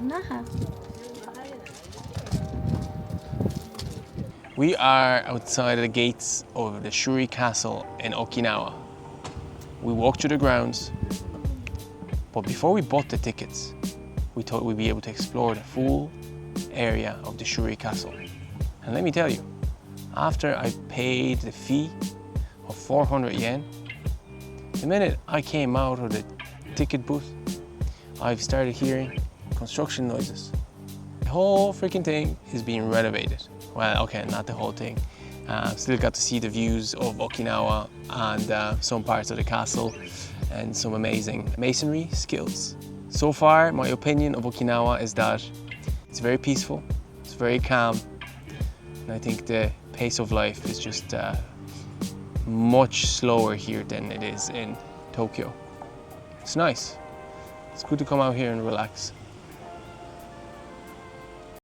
Naha. We are outside the gates of the Shuri Castle in Okinawa. We walked through the grounds, but before we bought the tickets, we thought we'd be able to explore the full area of the Shuri Castle. And let me tell you, after I paid the fee of 400 yen, the minute I came out of the ticket booth, I've started hearing construction noises. The whole freaking thing is being renovated. Well, okay, not the whole thing. Still got to see the views of Okinawa and some parts of the castle and some amazing masonry skills. So far, my opinion of Okinawa is that it's very peaceful, it's very calm, and I think the pace of life is just much slower here than it is in Tokyo. It's nice. It's good to come out here and relax.